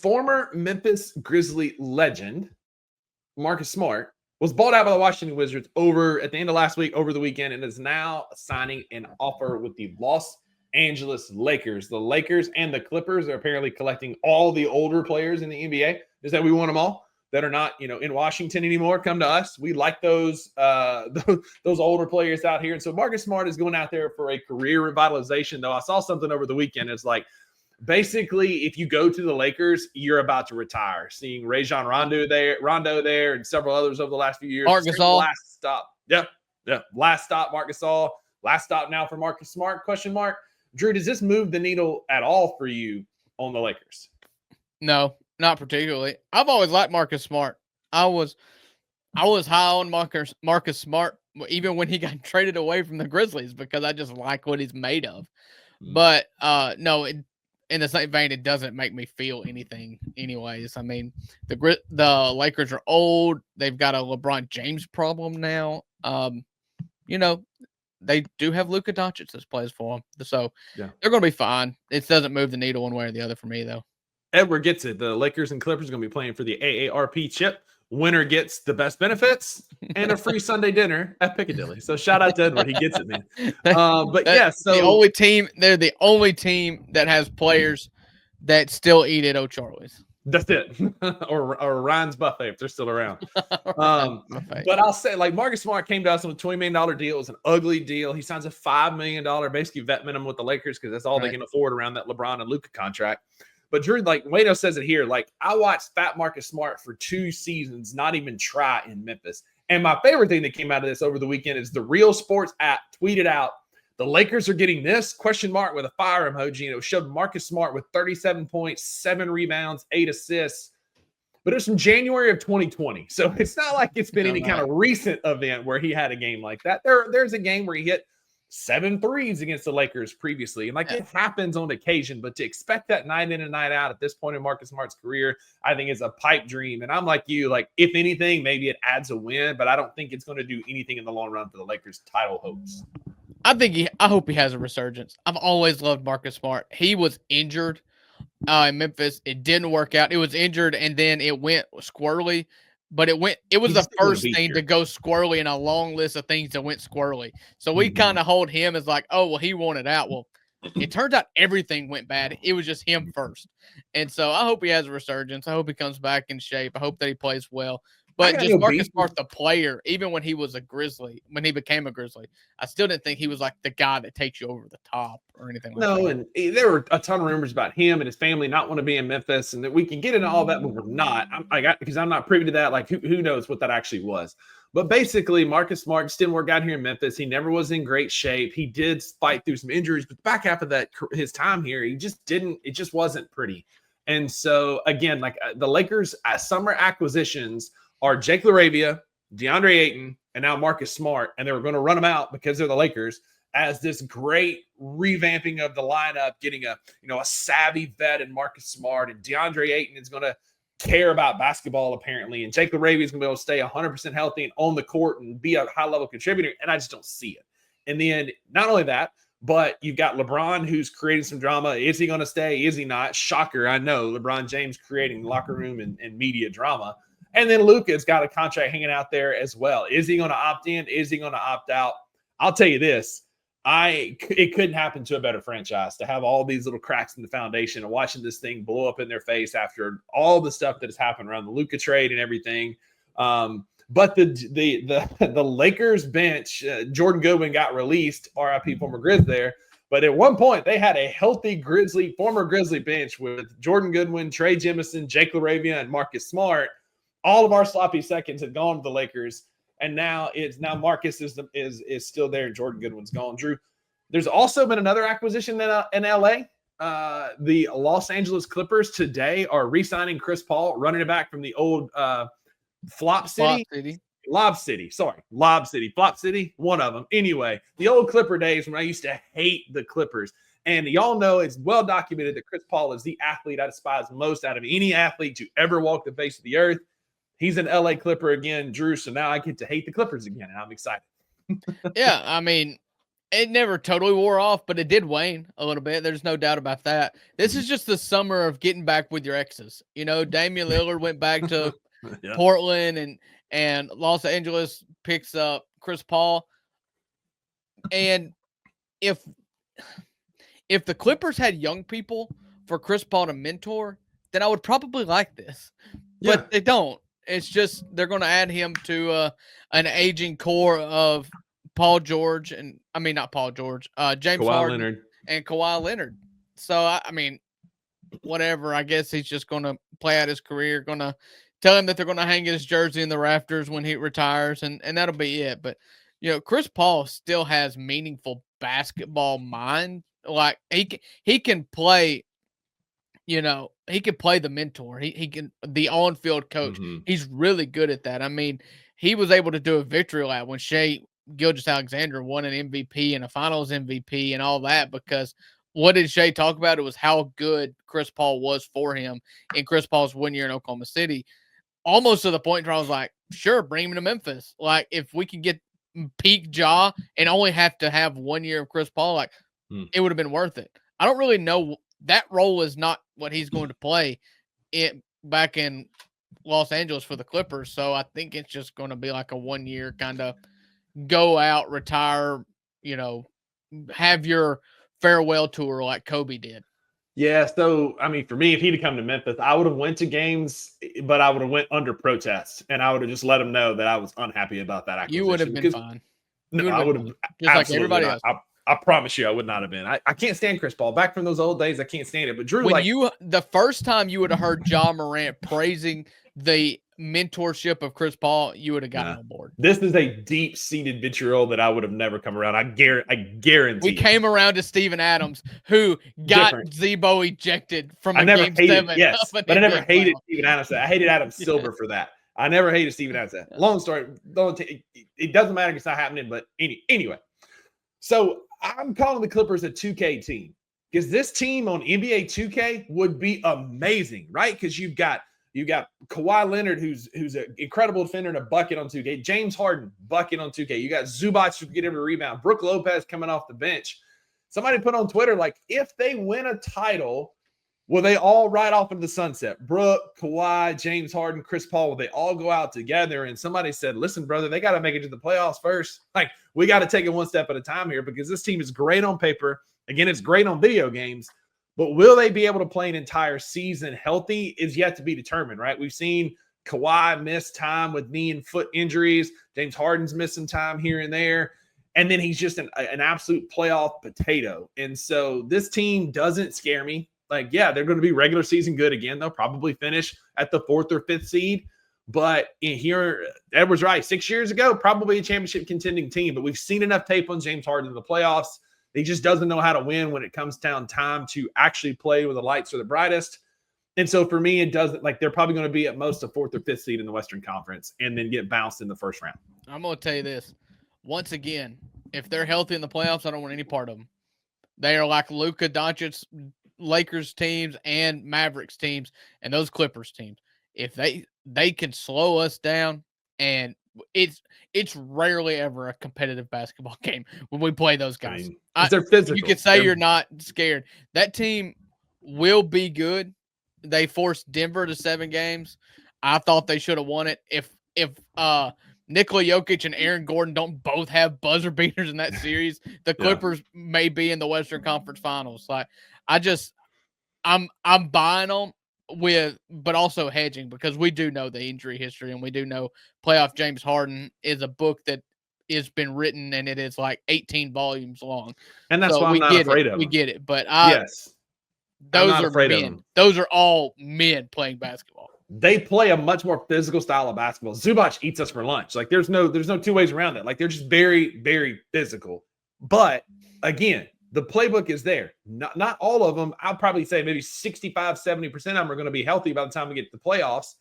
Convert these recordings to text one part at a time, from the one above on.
former Memphis Grizzly legend, Marcus Smart, was bought out by the Washington Wizards at the end of last week, over the weekend, and is now signing an offer with the Los Angeles Lakers. The Lakers and the Clippers are apparently collecting all the older players in the NBA. Is that we want them all that are not, in Washington anymore? Come to us. We like those older players out here. And so Marcus Smart is going out there for a career revitalization. Though I saw something over the weekend. It's like, basically, if you go to the Lakers, you're about to retire. Seeing Rajon Rondo there, and several others over the last few years. Marc Gasol. Last stop. Yep. Last stop, Marc Gasol. Last stop now for Marcus Smart? Question mark. Drew, does this move the needle at all for you on the Lakers? No, not particularly. I've always liked Marcus Smart. I was high on Marcus Smart even when he got traded away from the Grizzlies, because I just like what he's made of. But no, in the same vein, it doesn't make me feel anything anyways. I mean, the Lakers are old. They've got a LeBron James problem now. They do have Luka Doncic that plays for them. So they're going to be fine. It doesn't move the needle one way or the other for me, though. Edward gets it. The Lakers and Clippers are going to be playing for the A.A.R.P chip. Winner gets the best benefits and a free Sunday dinner at Piccadilly. So shout out to Edward. He gets it, man. But so they're the only team that has players that still eat at O'Charlie's. That's it. or Ryan's Buffet if they're still around. But I'll say, like, Marcus Smart came to us on a $20 million deal. It was an ugly deal. He signs a $5 million basically vet minimum with the Lakers because that's all they can afford around that LeBron and Luka contract. But Drew, like Wado says it here, like, I watched fat Marcus Smart for 2 seasons not even try in Memphis. And my favorite thing that came out of this over the weekend is the Real Sports app tweeted out, the Lakers are getting this question mark with a fire emoji, and it showed Marcus Smart with 37 points, 7 rebounds, 8 assists. But it was from January of 2020. So it's not like it's been any kind of recent event where he had a game like that. There's a game where he hit 7 threes against the Lakers previously. And it happens on occasion, but to expect that night in and night out at this point in Marcus Smart's career, I think is a pipe dream. And I'm like you, like, if anything, maybe it adds a win, but I don't think it's going to do anything in the long run for the Lakers' title hopes. I hope he has a resurgence. I've always loved Marcus Smart. He was injured in Memphis. It didn't work out. It was injured, and then it went squirrely. But it was the first thing to go squirrely in a long list of things that went squirrely. So we kind of hold him as like, oh, well, he wanted out. Well, it turns out everything went bad. It was just him first. And so I hope he has a resurgence. I hope he comes back in shape. I hope that he plays well. But just Marcus Smart, the player, even when he was a Grizzly, when he became a Grizzly, I still didn't think he was like the guy that takes you over the top or anything like that. No, and there were a ton of rumors about him and his family not want to be in Memphis, and that we can get into all that, but we're not. Because I'm not privy to that. Like, who knows what that actually was. But basically, Marcus Smart just didn't work out here in Memphis. He never was in great shape. He did fight through some injuries, but the back half of his time here, it just wasn't pretty. And so, again, like the Lakers' summer acquisitions are Jake LaRavia, DeAndre Ayton, and now Marcus Smart, and they were going to run them out because they're the Lakers as this great revamping of the lineup, getting a savvy vet in Marcus Smart, and DeAndre Ayton is going to care about basketball apparently, and Jake LaRavia is going to be able to stay 100% healthy and on the court and be a high-level contributor, and I just don't see it. And then not only that, but you've got LeBron who's creating some drama. Is he going to stay? Is he not? Shocker, I know. LeBron James creating locker room and media drama. And then Luka's got a contract hanging out there as well. Is he going to opt in? Is he going to opt out? I'll tell you this. It couldn't happen to a better franchise to have all these little cracks in the foundation and watching this thing blow up in their face after all the stuff that has happened around the Luka trade and everything. But the Lakers bench, Jordan Goodwin got released, R.I.P. former Grizz there. But at one point, they had a healthy former Grizzly bench with Jordan Goodwin, Trey Jemison, Jake LaRavia, and Marcus Smart. All of our sloppy seconds had gone to the Lakers, and now Marcus is still there, and Jordan Goodwin's gone. Drew, there's also been another acquisition in LA. The Los Angeles Clippers today are re-signing Chris Paul, running it back from the old Flop City. Lob City. Flop City, one of them. Anyway, the old Clipper days when I used to hate the Clippers. And y'all know it's well documented that Chris Paul is the athlete I despise most out of any athlete to ever walk the face of the earth. He's an LA Clipper again, Drew. So now I get to hate the Clippers again, and I'm excited. Yeah, I mean, It never totally wore off, but it did wane a little bit. There's no doubt about that. This is just the summer of getting back with your exes. Damian Lillard went back to Yeah. Portland, and Los Angeles picks up Chris Paul. And if the Clippers had young people for Chris Paul to mentor, then I would probably like this. But Yeah. they don't. It's just they're going to add him to an aging core of Paul George not Paul George, James Kawhi Harden Leonard. and Kawhi Leonard. So I mean, whatever. I guess he's just going to play out his career. Going to tell him that they're going to hang his jersey in the rafters when he retires, and that'll be it. But Chris Paul still has meaningful basketball mind. Like he can play. He can play the mentor. He can the on-field coach. Mm-hmm. He's really good at that. I mean, he was able to do a victory lap when Shai Gilgeous-Alexander won an MVP and a Finals MVP and all that, because what did Shai talk about? It was how good Chris Paul was for him in Chris Paul's 1 year in Oklahoma City. Almost to the point where I was like, sure, bring him to Memphis. Like, if we can get peak Ja and only have to have 1 year of Chris Paul, it would have been worth it. I don't really know. That role is not what he's going to play back in Los Angeles for the Clippers. So I think it's just going to be like a 1 year kind of go out, retire, have your farewell tour like Kobe did. Yeah, so I mean, for me, if he'd come to Memphis, I would have went to games, but I would have went under protest, and I would have just let him know that I was unhappy about that acquisition. You would have been fine. No, I would have just like everybody else. I promise you, I would not have been. I can't stand Chris Paul. Back from those old days, I can't stand it. But Drew, the first time you would have heard Ja Morant praising the mentorship of Chris Paul, you would have gotten on board. This is a deep-seated vitriol that I would have never come around. I guarantee. We came around to Steven Adams, who got Zebo ejected from Game 7. Yes, but I never hated Steven Adams. I hated Adam Silver for that. I never hated Steven Adams. Long story. It doesn't matter because it's not happening. But anyway, so I'm calling the Clippers a 2K team because this team on NBA 2K would be amazing, right? Because you've got Kawhi Leonard, who's an incredible defender and a bucket on 2K. James Harden, bucket on 2K. You got Zubac who can get him a rebound. Brook Lopez coming off the bench. Somebody put on Twitter, like, if they win a title, will they all ride off into the sunset? Brook, Kawhi, James Harden, Chris Paul, will they all go out together? And somebody said, listen, brother, they got to make it to the playoffs first. Like, we got to take it one step at a time here because this team is great on paper. Again, it's great on video games. But will they be able to play an entire season healthy is yet to be determined, right? We've seen Kawhi miss time with knee and foot injuries. James Harden's missing time here and there. And then he's just an absolute playoff potato. And so this team doesn't scare me. Like, yeah, they're going to be regular season good again. They'll probably finish at the 4th or 5th seed. But in here, Edward's right. 6 years ago, probably a championship contending team. But we've seen enough tape on James Harden in the playoffs. He just doesn't know how to win when it comes down time to actually play when the lights are the brightest. And so for me, it doesn't, like, they're probably going to be at most a 4th or 5th seed in the Western Conference and then get bounced in the first round. I'm going to tell you this. Once again, if they're healthy in the playoffs, I don't want any part of them. They are like Luka Doncic's Lakers teams and Mavericks teams and those Clippers teams. If they can slow us down, and it's rarely ever a competitive basketball game when we play those guys. I mean, they're physical. You could say you're not scared. That team will be good. They forced Denver to 7 games. I thought they should have won it. If Nikola Jokic and Aaron Gordon don't both have buzzer beaters in that series, the Clippers may be in the Western Conference Finals. Like, I'm buying them but also hedging, because we do know the injury history and we do know playoff James Harden is a book that has been written and it is like 18 volumes long. And that's why I'm not afraid of them. We get it, but those are men. Those are all men playing basketball. They play a much more physical style of basketball. Zubac eats us for lunch. Like, there's no two ways around that. Like, they're just very, very physical. But again, the playbook is there. Not all of them. I'll probably say maybe 65, 70% of them are going to be healthy by the time we get to the playoffs.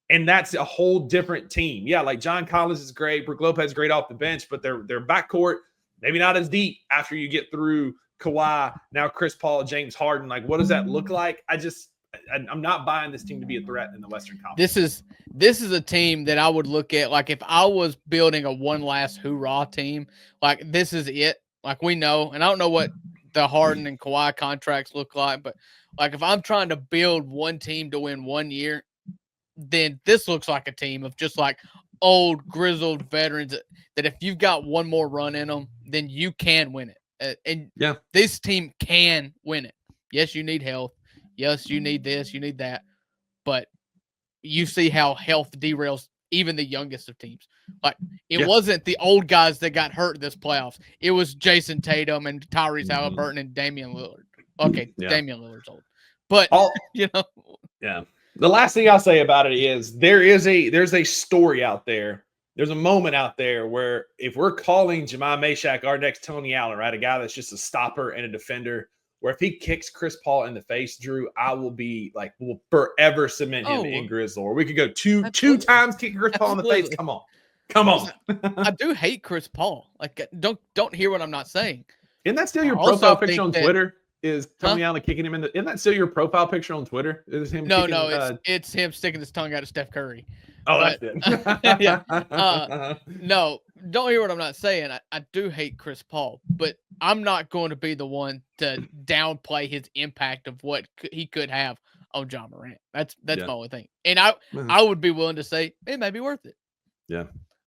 And that's a whole different team. Yeah, like John Collins is great. Brook Lopez is great off the bench, but their backcourt, maybe not as deep after you get through Kawhi, now Chris Paul, James Harden. Like, what does that look like? I'm not buying this team to be a threat in the Western Conference. This is a team that I would look at, like, if I was building a one last hoorah team, like, this is it. Like we know, and I don't know what the Harden and Kawhi contracts look like, but like if I'm trying to build one team to win 1 year, then this looks like a team of just like old grizzled veterans that if you've got one more run in them, then you can win it. And Yeah. this team can win it. Yes, you need health. Yes, you need this, you need that. But you see how health derails even the youngest of teams. Like it wasn't the old guys that got hurt this playoffs. It was Jason Tatum and Tyrese Halliburton and Damian Lillard. Okay, Damian Lillard's old. But you know. Yeah. The last thing I'll say about it is there's a story out there. There's a moment out there where if we're calling Jemai Meshack our next Tony Allen, right? A guy that's just a stopper and a defender, where if he kicks Chris Paul in the face, Drew, I will be like, we'll forever cement him in Grizzle. Or we could go two times kicking Chris Paul in the face. Come on. I do hate Chris Paul. Like, don't hear what I'm not saying. Isn't that still your profile picture on Twitter? Is Tony Allen kicking him in the? Isn't that still your profile picture on Twitter? Is him? No, it's him sticking his tongue out at Steph Curry. Oh, that's it. Yeah. No, don't hear what I'm not saying. I do hate Chris Paul, but I'm not going to be the one to downplay his impact of what he could have on John Morant. That's my only thing. And I would be willing to say it may be worth it. Yeah.